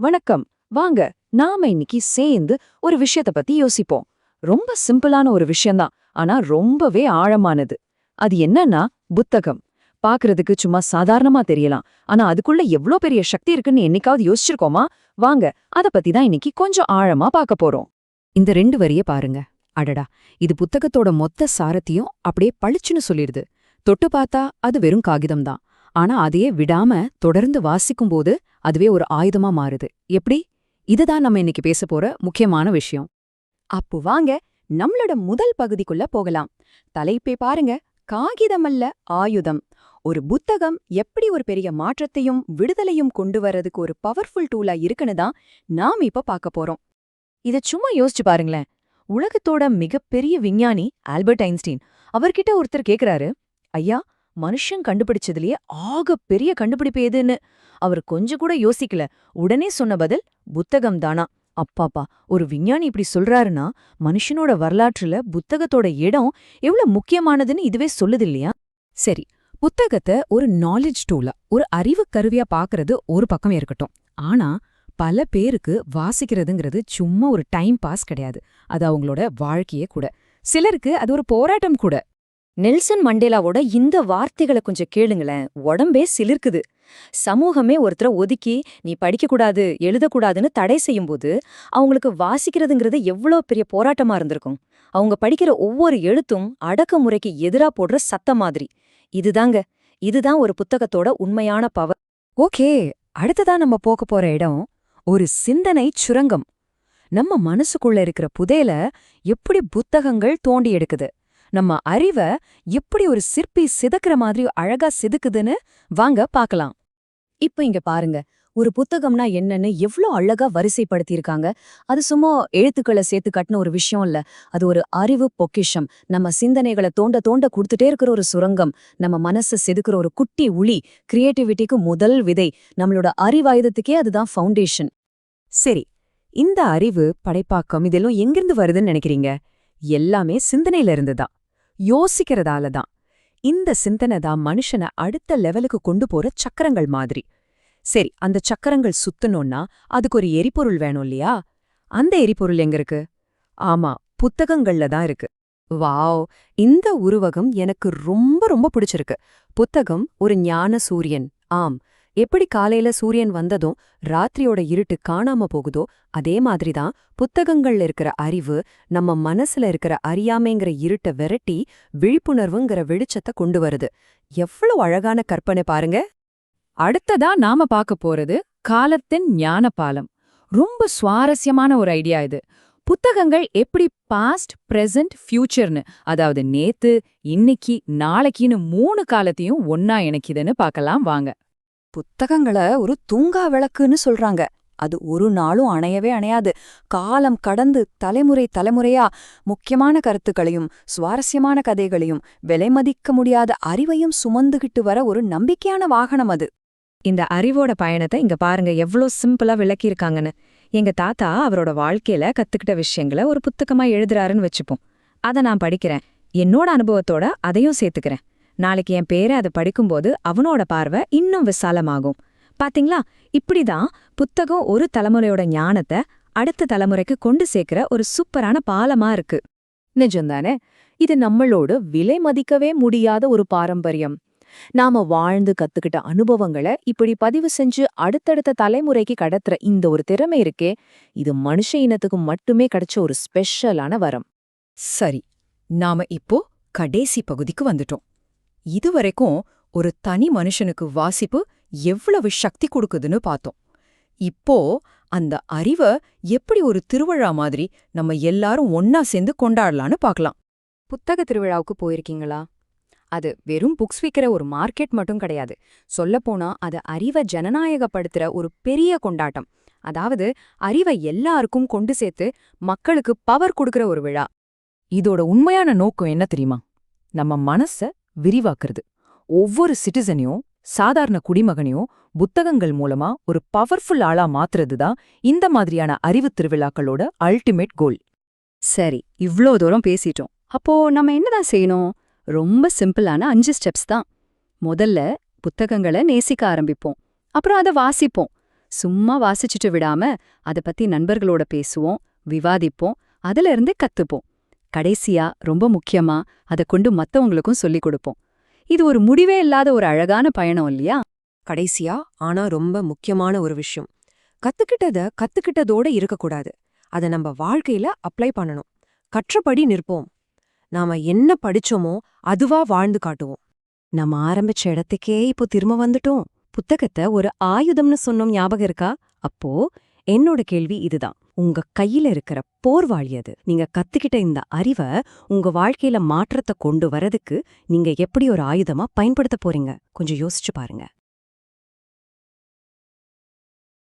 வணக்கம். வாங்க நாம இன்னைக்கு சேர்ந்து ஒரு விஷயத்த பத்தி யோசிப்போம். ரொம்ப சிம்பிளான ஒரு விஷயம்தான், ஆனா ரொம்பவே ஆழமானது. அது என்னன்னா புத்தகம். பாக்குறதுக்கு சும்மா சாதாரணமா தெரியலாம், ஆனா அதுக்குள்ள எவ்ளோ பெரிய சக்தி இருக்குன்னு என்னைக்காவது யோசிச்சிருக்கோமா? வாங்க அத பத்தி தான் இன்னைக்கு கொஞ்சம் ஆழமா பார்க்க போறோம். இந்த 2 வரிய பாருங்க. அடடா, இது புத்தகத்தோட மொத்த சாரத்தையும் அப்படியே பளிச்சுன்னு சொல்லிடுது. தொட்டு பார்த்தா அது வெறும் காகிதம்தான். ஆனா அதையே விடாம தொடர்ந்து வாசிக்கும்போது அதுவே ஒரு ஆயுதமா மாறுது. எப்படி? இதுதான் நம்ம இன்னைக்கு பேசப் போற முக்கியமான விஷயம். அப்போ வாங்க நம்மளோட முதல் பகுதிக்குள்ள போகலாம். தலைப்பே பாருங்க, காகிதமல்ல ஆயுதம். ஒரு புத்தகம் எப்படி ஒரு பெரிய மாற்றத்தையும் விடுதலையும் கொண்டு வரதுக்கு ஒரு பவர்ஃபுல் டூலா இருக்குன்னு தான் நாம இப்ப பார்க்க போறோம். இத சும்மா யோசிச்சு பாருங்களேன். உலகத்தோட மிகப்பெரிய விஞ்ஞானி ஆல்பர்ட் ஐன்ஸ்டீன், அவர்கிட்ட ஒருத்தர் கேக்குறாரு, ஐயா, மனுஷன் கண்டுபிடிச்சதுலயே ஆக பெரிய கண்டுபிடிப்பு எதுன்னு. அவர் கொஞ்சம் கூட யோசிக்கல, உடனே சொன்ன பதில் புத்தகம் தானா. அப்பாப்பா, ஒரு விஞ்ஞானி இப்படி சொல்றாருன்னா மனுஷனோட வரலாற்றுல புத்தகத்தோட இடம் எவ்வளவு முக்கியமானதுன்னு இதுவே சொல்லுது இல்லையா? சரி, புத்தகத்தை ஒரு நாலேஜ் டூலா, ஒரு அறிவு கருவியா பாக்குறது ஒரு பக்கம் இருக்கட்டும். ஆனா பல பேருக்கு வாசிக்கிறதுங்கிறது சும்மா ஒரு டைம் பாஸ் கிடையாது. அது அவங்களோட வாழ்க்கையே கூட. சிலருக்கு அது ஒரு போராட்டம் கூட. நெல்சன் மண்டேலாவோட இந்த வார்த்தைகளை கொஞ்சம் கேளுங்களேன், உடம்பே சிலிர்க்குது. சமூகமே ஒருத்தரை ஒதுக்கி நீ படிக்கக்கூடாது எழுதக்கூடாதுன்னு தடை செய்யும்போது அவங்களுக்கு வாசிக்கிறதுங்கிறது எவ்வளோ பெரிய போராட்டமா இருந்திருக்கும். அவங்க படிக்கிற ஒவ்வொரு எழுத்தும் அடக்குமுறைக்கு எதிரா போடுற சத்தம் மாதிரி. இதுதான் ஒரு புத்தகத்தோட உண்மையான பவர். ஓகே, அடுத்ததா நம்ம போக போற இடம் ஒரு சிந்தனை சுரங்கம். நம்ம மனசுக்குள்ள இருக்கிற புதையல எப்படி புத்தகங்கள் தோண்டி எடுக்குது, நம்ம அறிவ எப்படி ஒரு சிற்பி சிதக்கிற மாதிரி அழகா சிதுக்குதுன்னு வாங்க பாக்கலாம். இப்ப இங்க பாருங்க, ஒரு புத்தகம்னா என்னன்னு எவ்ளோ அழகா வரிசைப்படுத்தியிருக்காங்க. அது சும்மா எழுத்துக்களை சேர்த்து கட்டின ஒரு விஷயம் இல்ல. அது ஒரு அறிவு பொக்கிஷம். நம்ம சிந்தனைகளை தோண்ட தோண்ட கொடுத்துட்டே இருக்கிற ஒரு சுரங்கம். நம்ம மனசை செதுக்குற ஒரு குட்டி உளி. கிரியேட்டிவிட்டிக்கு முதல் விதை. நம்மளோட அறிவாயுதத்துக்கே அதுதான் ஃபவுண்டேஷன். சரி, இந்த அறிவு படைப்பாக்கம் இதெல்லாம் எங்கிருந்து வருதுன்னு நினைக்கிறீங்க? எல்லாமே சிந்தனையில இருந்துதான், யோசிக்கிறதால தான். இந்த சிந்தனை தான் மனுஷனை அடுத்த லெவலுக்கு கொண்டு போற சக்கரங்கள் மாதிரி. சரி, அந்த சக்கரங்கள் சுத்தணும்னா அதுக்கு ஒரு எரிபொருள் வேணும் இல்லையா? அந்த எரிபொருள் எங்க இருக்கு? ஆமா, புத்தகங்கள்ல தான் இருக்கு. வாவ், இந்த உருவகம் எனக்கு ரொம்ப ரொம்ப பிடிச்சிருக்கு. புத்தகம் ஒரு ஞான சூரியன். ஆம், எப்படி காலையில சூரியன் வந்ததும் ராத்திரியோட இருட்டு காணாம போகுதோ அதே மாதிரிதான் புத்தகங்கள்ல இருக்கிற அறிவு நம்ம மனசுல இருக்கிற அறியாமைங்கிற இருட்டை விரட்டி விழிப்புணர்வுங்கிற வெளிச்சத்தை கொண்டு வருது. எவ்வளவு அழகான கற்பனை பாருங்க. அடுத்ததா நாம பார்க்க போறது காலத்தின் ஞான பாலம். ரொம்ப சுவாரஸ்யமான ஒரு ஐடியா இது. புத்தகங்கள் எப்படி பாஸ்ட், பிரசன்ட், ஃபியூச்சர்னு, அதாவது நேத்து, இன்னைக்கு, நாளைக்குன்னு 3 காலத்தையும் ஒன்னா இணைக்குதுன்னு பார்க்கலாம் வாங்க. புத்தகங்களை ஒரு தூங்கா விளக்குன்னு சொல்றாங்க. அது ஒரு நாளும் அணையவே அணையாது. காலம் கடந்து தலைமுறை தலைமுறையா முக்கியமான கருத்துக்களையும் சுவாரஸ்யமான கதைகளையும் விலைமதிக்க முடியாத அறிவையும் சுமந்துகிட்டு வர ஒரு நம்பிக்கையான வாகனம் அது. இந்த அறிவோட பயணத்தை இங்க பாருங்க எவ்ளோ சிம்பிளா விளக்கியிருக்காங்கன்னு. எங்க தாத்தா அவரோட வாழ்க்கையில கத்துக்கிட்ட விஷயங்களை ஒரு புத்தகமா எழுதுறாருன்னு வச்சுப்போம். அதை நான் படிக்கிறேன். என்னோட அனுபவத்தோட அதையும் சேர்த்துக்கிறேன். நாளைக்கு என் பேரை அதை படிக்கும்போது அவனோட பார்வை இன்னும் விசாலமாகும். பாத்தீங்களா, இப்படிதான் புத்தகம் ஒரு தலைமுறையோட ஞானத்தை அடுத்த தலைமுறைக்கு கொண்டு சேர்க்கிற ஒரு சூப்பரான பாலமா இருக்கு. நிஜம்தானே? இது நம்மளோட விலை மதிக்கவே முடியாத ஒரு பாரம்பரியம். நாம வாழ்ந்து கத்துக்கிட்ட அனுபவங்களை இப்படி பதிவு செஞ்சு அடுத்தடுத்த தலைமுறைக்கு கடத்துற இந்த ஒரு திறமை இருக்கே, இது மனுஷ இனத்துக்கு மட்டுமே கிடைச்ச ஒரு ஸ்பெஷலான வரம். சரி, நாம இப்போ கடைசி பகுதிக்கு வந்துட்டோம். இதுவரைக்கும் ஒரு தனி மனுஷனுக்கு வாசிப்பு எவ்வளவு சக்தி கொடுக்குதுன்னு பார்த்தோம். இப்போ அந்த அறிவை எப்படி ஒரு திருவிழா மாதிரி நம்ம எல்லாரும் ஒன்னா சேர்ந்து கொண்டாடலான்னு பார்க்கலாம். புத்தக திருவிழாவுக்கு போயிருக்கீங்களா? அது வெறும் புக்ஸ் விக்கிற ஒரு மார்க்கெட் மட்டும் கிடையாது. சொல்லப்போனா அது அறிவை ஜனநாயகப்படுத்துற ஒரு பெரிய கொண்டாட்டம். அதாவது அறிவை எல்லாருக்கும் கொண்டு சேர்த்து மக்களுக்கு பவர் கொடுக்கற ஒரு விழா. இதோட உண்மையான நோக்கம் என்ன தெரியுமா? நம்ம மனச விரிவாக்குறது. ஒவ்வொரு சிட்டிசனையும், சாதாரண குடிமகனையும் புத்தகங்கள் மூலமா ஒரு பவர்ஃபுல் ஆளா மாத்துறதுதான் இந்த மாதிரியான அறிவு திருவிழாக்களோட அல்டிமேட் கோல். சரி, இவ்ளோ தூரம் பேசிட்டோம். அப்போ நம்ம என்னதான் செய்யணும்? ரொம்ப சிம்பிளான 5 ஸ்டெப்ஸ் தான். முதல்ல புத்தகங்களை நேசிக்க ஆரம்பிப்போம். அப்புறம் அதை வாசிப்போம். சும்மா வாசிச்சுட்டு விடாம அத பத்தி நண்பர்களோட பேசுவோம், விவாதிப்போம், அதுல இருந்து கத்துப்போம். கடைசியா ரொம்ப முக்கியமா அத கொண்டு மத்தவங்களுக்கும் சொல்லிக் கொடுப்போம். இது ஒரு முடிவே இல்லாத ஒரு அழகான பயணம் இல்லையா? கடைசியா ஆனா ரொம்ப முக்கியமான ஒரு விஷயம், கத்துக்கிட்டதோட இருக்கக்கூடாது. அத நம்ம வாழ்க்கையில அப்ளை பண்ணணும். கற்றபடி நிற்போம். நாம என்ன படிச்சோமோ அதுவா வாழ்ந்து காட்டுவோம். நம்ம ஆரம்பிச்ச இடத்துக்கே இப்போ திரும்ப வந்துட்டோம். புத்தகத்தை ஒரு ஆயுதம்னு சொன்னோம், ஞாபகம் இருக்கா? அப்போ என்னோட கேள்வி இதுதான். உங்க கையில இருக்கிற போர்வாளி அது. நீங்க கத்துக்கிட்ட இந்த அறிவை உங்க வாழ்க்கையில மாற்றத்தை கொண்டு வரதுக்கு நீங்க எப்படி ஒரு ஆயுதமா பயன்படுத்த போறீங்க? கொஞ்சம் யோசிச்சு பாருங்க.